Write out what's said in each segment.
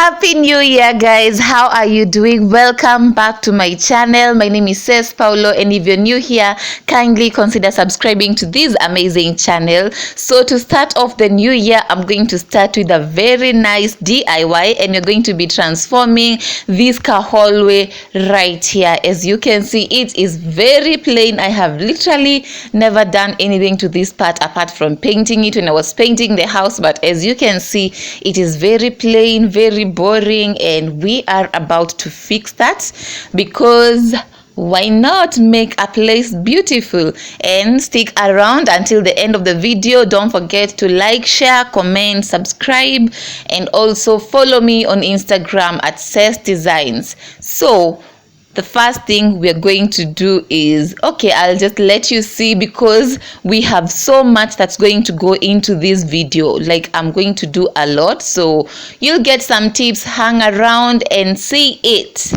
Happy New Year, guys. How are you doing? Welcome back to my channel. My name is Cez Paulo, and if you're new here, kindly consider subscribing to this amazing channel. So to start off the new year, I'm going to start with a very nice DIY, and you're going to be transforming this car hallway right here. As you can see, it is very plain. I have literally never done anything to this part apart from painting it when I was painting the house, but as you can see, it is very plain, very boring, and we are about to fix that because why not make a place beautiful? And stick around until the end of the video. Don't forget to like, share, comment, subscribe, and also follow me on Instagram at Cez Designs. So the first thing we're going to do is, okay, I'll just let you see because we have so much that's going to go into this video. Like, I'm going to do a lot, so you'll get some tips. Hang around and see it.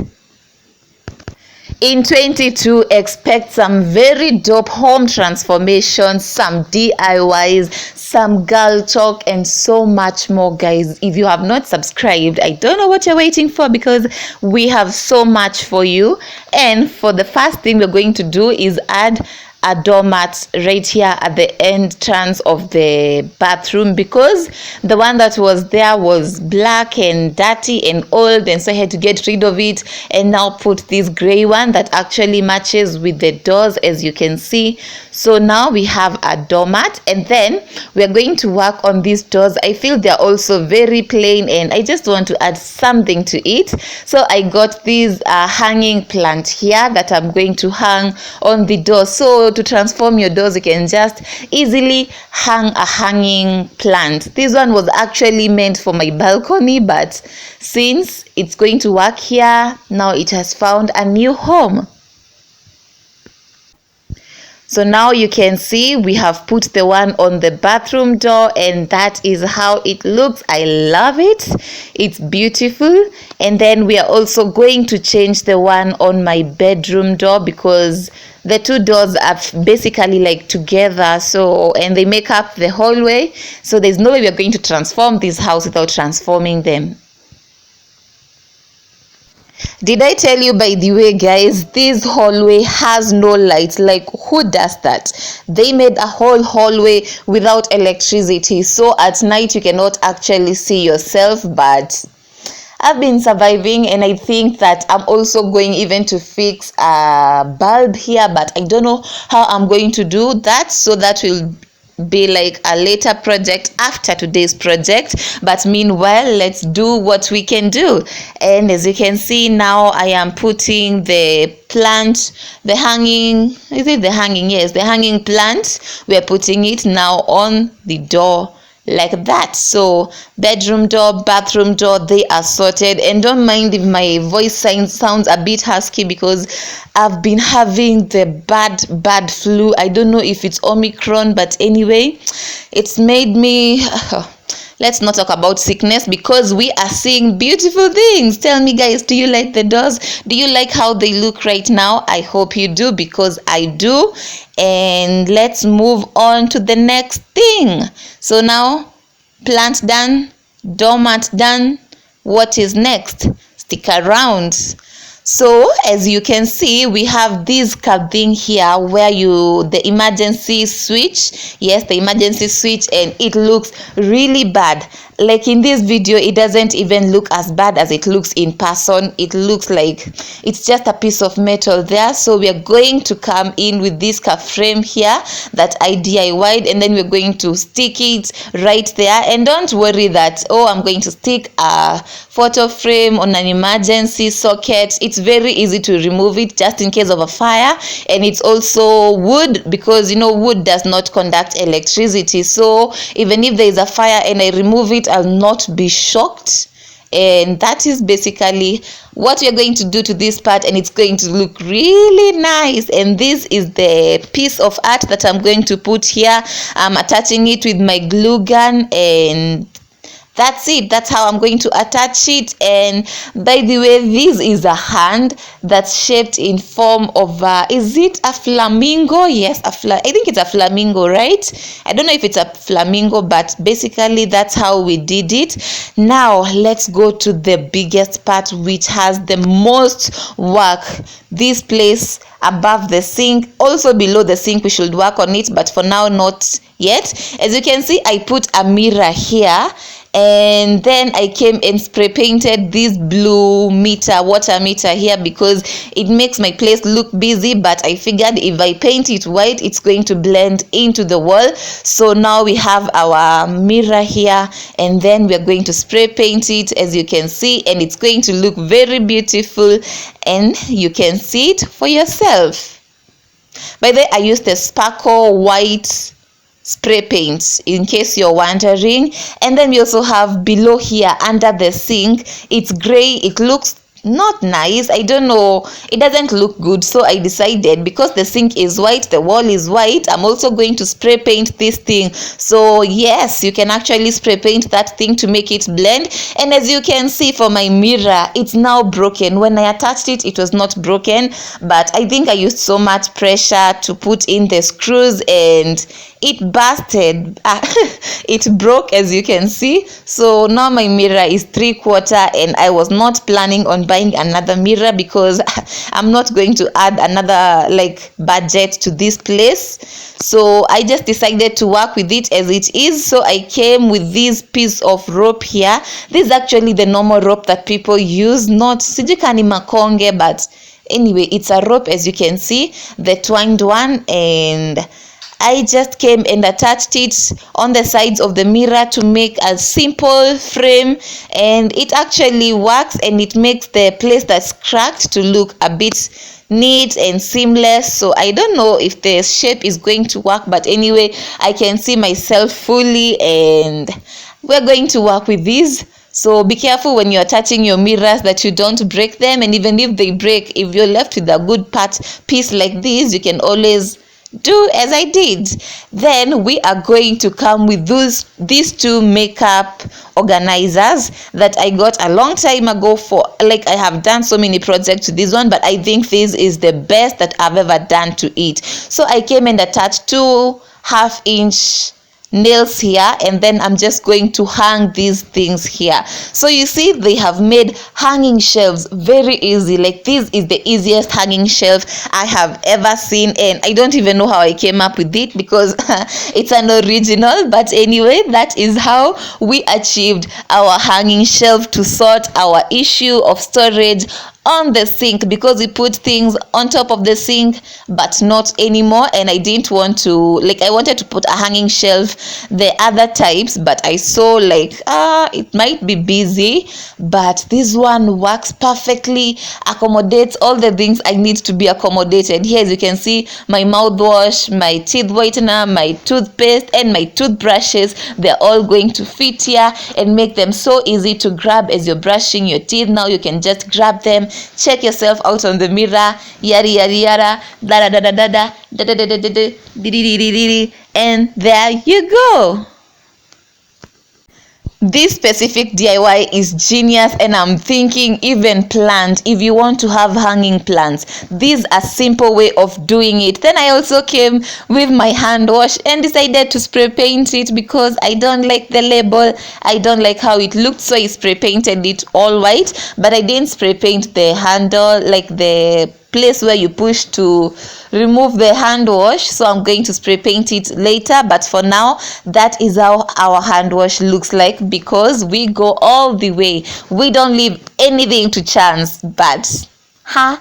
In 22, expect some very dope home transformations, some DIYs, some girl talk, and so much more, guys. If you have not subscribed, I don't know what you're waiting for because we have so much for you. And for the first thing we're going to do is add a doormat right here at the entrance of the bathroom because the one that was there was black and dirty and old, and so I had to get rid of it and now put this gray one that actually matches with the doors, as you can see. So now we have a doormat, and then we're going to work on these doors. I feel they're also very plain and I just want to add something to it. So I got this hanging plant here that I'm going to hang on the door. So to transform your doors, you can just easily hang a hanging plant. This one was actually meant for my balcony, but since it's going to work here, now it has found a new home. So now you can see we have put the one on the bathroom door, and that is how it looks. I love it. It's beautiful. And then we are also going to change the one on my bedroom door because the two doors are basically like together, so, and they make up the hallway. So there's no way we are going to transform this house without transforming them. Did I tell you, by the way, guys, this hallway has no lights? Like, who does that? They made a whole hallway without electricity, so at night you cannot actually see yourself, but I've been surviving, and I think that I'm also going even to fix a bulb here, but I don't know how I'm going to do that, so that will be like a later project after today's project. But meanwhile, let's do what we can do. And as you can see, now I am putting the plant, the hanging, is it the hanging? Yes, the hanging plant. We're putting it now on the door like that. So bedroom door, bathroom door, they are sorted. And don't mind if my voice sounds a bit husky because I've been having the bad flu. I don't know if it's Omicron, but anyway, it's made me let's not talk about sickness because we are seeing beautiful things. Tell me, guys, do you like the doors? Do you like how they look right now? I hope you do because I do. And let's move on to the next thing. So now, plant done, doormat done. What is next? Stick around. So as you can see, we have this thing here where the emergency switch, yes, the emergency switch, and it looks really bad. Like in this video, it doesn't even look as bad as it looks in person. It looks like it's just a piece of metal there. So we are going to come in with this frame here that I DIY'd, and then we're going to stick it right there. And don't worry that, oh, I'm going to stick a photo frame on an emergency socket. It's very easy to remove it just in case of a fire. And it's also wood because, you know, wood does not conduct electricity. So even if there is a fire and I remove it, I'll not be shocked. And that is basically what we are going to do to this part, and it's going to look really nice. And this is the piece of art that I'm going to put here. I'm attaching it with my glue gun, and that's it. That's how I'm going to attach it. And by the way, this is a hand that's shaped in form of is it a flamingo? Yes, I think it's a flamingo, right? I don't know if it's a flamingo, but basically that's how we did it. Now let's go to the biggest part, which has the most work. This place above the sink, also below the sink, we should work on it, but for now not yet. As you can see, I put a mirror here, and then I came and spray painted this blue water meter here, because it makes my place look busy, but I figured if I paint it white, it's going to blend into the wall. So now we have our mirror here, and then we're going to spray paint it, as you can see, and it's going to look very beautiful, and you can see it for yourself. By the way, I used the Sparkle white spray paint, in case you're wondering. And then we also have below here under the sink, it's gray. It looks not nice. I don't know, it doesn't look good. So I decided, because the sink is white, the wall is white, I'm also going to spray paint this thing. So yes, you can actually spray paint that thing to make it blend. And as you can see, for my mirror, it's now broken. When I attached it, it was not broken, but I think I used so much pressure to put in the screws, and it busted. It broke, as you can see. So now my mirror is 3/4, and I was not planning on buying another mirror, because I'm not going to add another budget to this place. So I just decided to work with it as it is. So I came with this piece of rope here. This is actually the normal rope that people use, not sijikani makonge, but anyway, it's a rope, as you can see, the twined one. And I just came and attached it on the sides of the mirror to make a simple frame, and it actually works, and it makes the place that's cracked to look a bit neat and seamless. So I don't know if the shape is going to work, but anyway, I can see myself fully, and we're going to work with these. So be careful when you're attaching your mirrors that you don't break them, and even if they break, if you're left with a good piece like this, you can always do as I did. Then we are going to come with these two makeup organizers that I got a long time ago. For I have done so many projects to this one, but I think this is the best that I've ever done to it. So I came and attached 2 1/2-inch nails here, and then I'm just going to hang these things here. So you see, they have made hanging shelves very easy. This is the easiest hanging shelf I have ever seen, and I don't even know how I came up with it, because it's an original. But anyway, that is how we achieved our hanging shelf to sort our issue of storage on the sink, because we put things on top of the sink but not anymore. And I didn't want to, I wanted to put a hanging shelf the other types, but I saw it might be busy, but this one works perfectly, accommodates all the things I need to be accommodated. Here, as you can see, my mouthwash, my teeth whitener, my toothpaste, and my toothbrushes, they're all going to fit here and make them so easy to grab as you're brushing your teeth. Now you can just grab them, check yourself out on the mirror, yada yada yada, da da da da da da da da da da da da, and there you go. This specific DIY is genius, and I'm thinking even plant, if you want to have hanging plants, this is a simple way of doing it. Then I also came with my hand wash and decided to spray paint it, because I don't like the label, I don't like how it looked, so I spray painted it all white. But I didn't spray paint the handle, the place where you push to remove the hand wash, so I'm going to spray paint it later. But for now, that is how our hand wash looks like, because we go all the way, we don't leave anything to chance. But how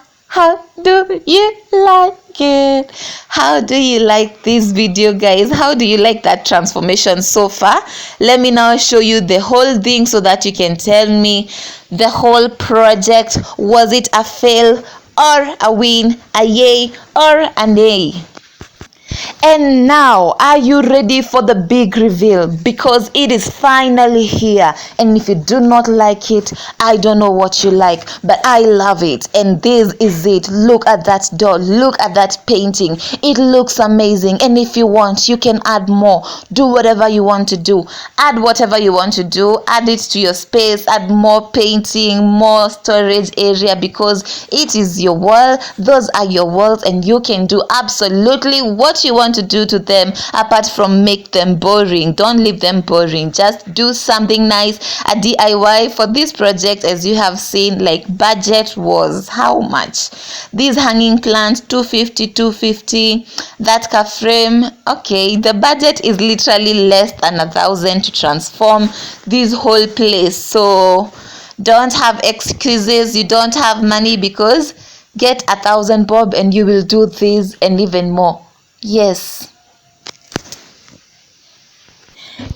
do you like it? How do you like this video, guys? How do you like that transformation so far? Let me now show you the whole thing, so that you can tell me the whole project. Was it a fail or a win, a yay or a nay? And now, are you ready for the big reveal? Because it is finally here. And if you do not like it, I don't know what you like, but I love it. And this is it. Look at that doll. Look at that painting. It looks amazing. And if you want, you can add more. Do whatever you want to do. Add whatever you want to do. Add it to your space. Add more painting, more storage area, because it is your wall. Those are your walls, and you can do absolutely what you want to do to them, apart from make them boring. Don't leave them boring. Just do something nice. A DIY for this project, as you have seen, like budget was how much? This hanging plant 250. That car frame, okay, the budget is literally less than 1,000 to transform this whole place. So don't have excuses. You don't have money, because get 1,000 bob and you will do this and even more. Yes.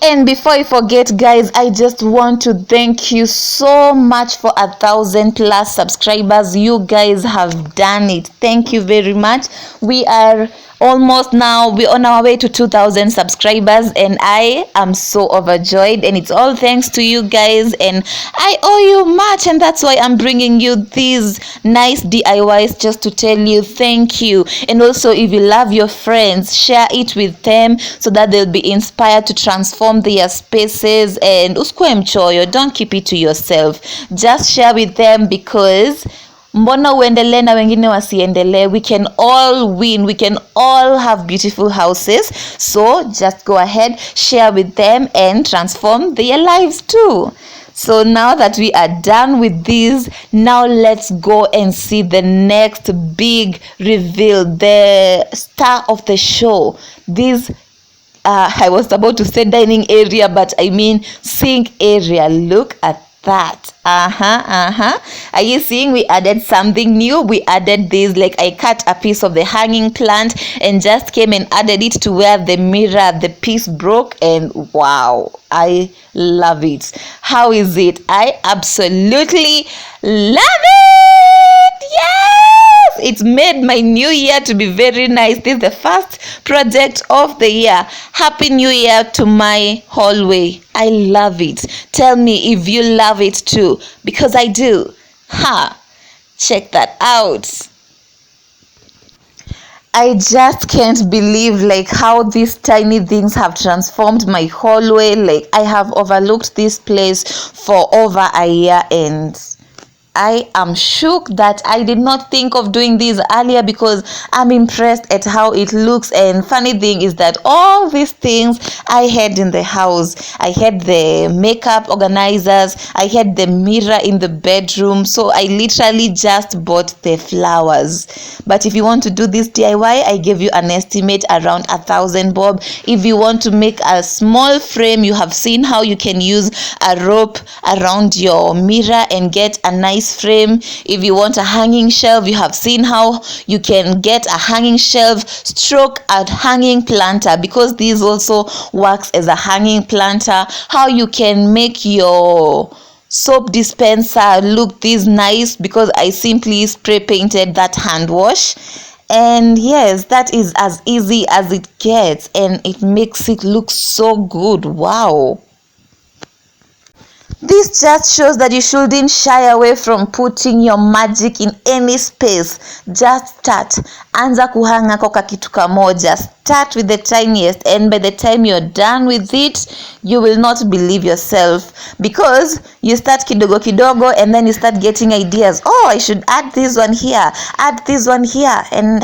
And before I forget, guys, I just want to thank you so much for 1,000+ subscribers. You guys have done it. Thank you very much. We are almost now, we're on our way to 2,000 subscribers, and I am so overjoyed, and it's all thanks to you guys, and I owe you much, and that's why I'm bringing you these nice DIYs just to tell you thank you. And also, if you love your friends, share it with them so that they'll be inspired to transform their spaces. And usikue mchoyo, don't keep it to yourself, just share with them, because mbona uendelee na wengine wasiendelee? We can all win. We can all have beautiful houses. So just go ahead, share with them, and transform their lives too. So now that we are done with this, now let's go and see the next big reveal, the star of the show. This I was about to say dining area, but I mean sink area. Look at that. Are you seeing? We added something new. We added this, like I cut a piece of the hanging plant and just came and added it to where the mirror, the piece broke, and wow, I love it. How is it? I absolutely love it. Yes, it's made my new year to be very nice. This is the first project of the year. Happy New Year to my hallway. I love it. Tell me if you love it too, because I do. Check that out. I just can't believe like how these tiny things have transformed my hallway. Like I have overlooked this place for over a year, and I am shook that I did not think of doing this earlier, because I'm impressed at how it looks. And funny thing is that all these things I had in the house. I had the makeup organizers, I had the mirror in the bedroom, so I literally just bought the flowers. But if you want to do this DIY, I gave you an estimate around 1,000 bob. If you want to make a small frame, you have seen how you can use a rope around your mirror and get a nice frame. If you want a hanging shelf, you have seen how you can get a hanging shelf stroke a hanging planter, because this also works as a hanging planter. How you can make your soap dispenser look this nice, because I simply spray painted that hand wash. And yes, that is as easy as it gets, and it makes it look so good. Wow. This just shows that you shouldn't shy away from putting your magic in any space. Just start. Anza kuhanga koka kitu kamoja. Start with the tiniest, and by the time you're done with it, you will not believe yourself, because you start kidogo kidogo and then you start getting ideas. Oh, I should add this one here, add this one here, and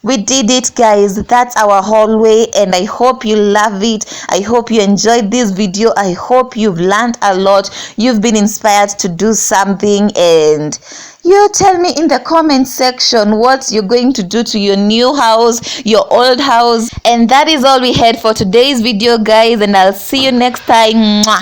we did it, guys. That's our hallway, and I hope you love it. I hope you enjoyed this video. I hope you've learned a lot. You've been inspired to do something, and you tell me in the comment section what you're going to do to your new house, your old house. And that is all we had for today's video, guys, and I'll see you next time. Mwah.